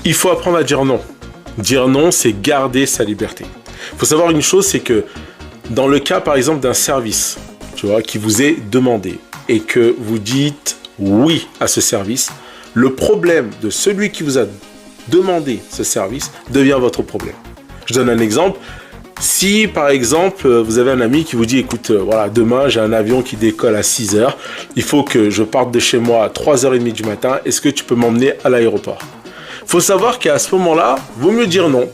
Il faut apprendre à dire non. Dire non, c'est garder sa liberté. Il faut savoir une chose, c'est que dans le cas, par exemple, d'un service, tu vois, qui vous est demandé et que vous dites oui à ce service, le problème de celui qui vous a demandé ce service devient votre problème. Je donne un exemple. Si, par exemple, vous avez un ami qui vous dit, écoute, voilà, demain, j'ai un avion qui décolle à 6h, il faut que je parte de chez moi à 3h30 du matin, est-ce que tu peux m'emmener à l'aéroport ? Il faut savoir qu'à ce moment-là, vaut mieux dire non,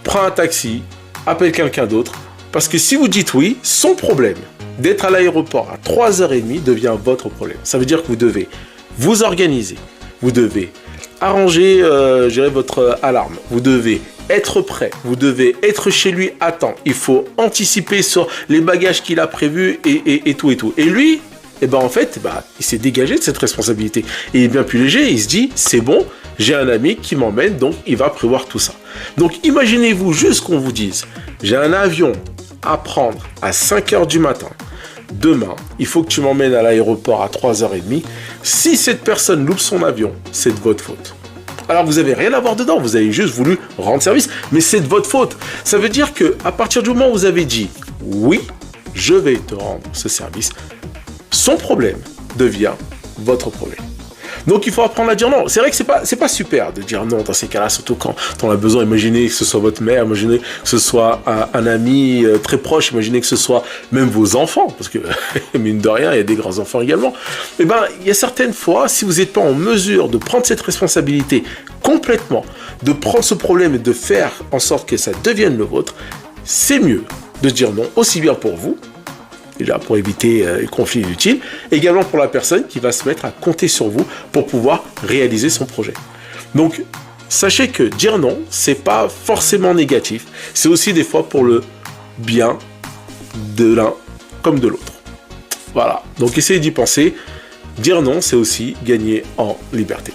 prends un taxi, appelle quelqu'un d'autre, parce que si vous dites oui, son problème d'être à l'aéroport à 3h30 devient votre problème. Ça veut dire que vous devez vous organiser, vous devez arranger votre alarme, vous devez être prêt, vous devez être chez lui à temps, il faut anticiper sur les bagages qu'il a prévus et tout et tout. Et lui, en fait, il s'est dégagé de cette responsabilité. Et il est bien plus léger, il se dit, c'est bon, j'ai un ami qui m'emmène, donc il va prévoir tout ça. Donc imaginez-vous juste qu'on vous dise, j'ai un avion à prendre à 5h du matin, demain, il faut que tu m'emmènes à l'aéroport à 3h30. Si cette personne loupe son avion, c'est de votre faute. Alors vous n'avez rien à voir dedans, vous avez juste voulu rendre service, mais c'est de votre faute. Ça veut dire qu'à partir du moment où vous avez dit « oui, je vais te rendre ce service », son problème devient votre problème. Donc il faut apprendre à dire non. C'est vrai que c'est pas super de dire non dans ces cas-là, surtout quand on a besoin. Imaginez que ce soit votre mère, imaginez que ce soit un ami très proche, imaginez que ce soit même vos enfants, parce que mine de rien, il y a des grands enfants également. Il y a certaines fois, si vous n'êtes pas en mesure de prendre cette responsabilité complètement, de prendre ce problème et de faire en sorte que ça devienne le vôtre, c'est mieux de dire non, aussi bien pour vous, déjà pour éviter les conflits inutiles, également pour la personne qui va se mettre à compter sur vous pour pouvoir réaliser son projet. Donc, sachez que dire non, c'est pas forcément négatif, c'est aussi des fois pour le bien de l'un comme de l'autre. Voilà, donc essayez d'y penser. Dire non, c'est aussi gagner en liberté.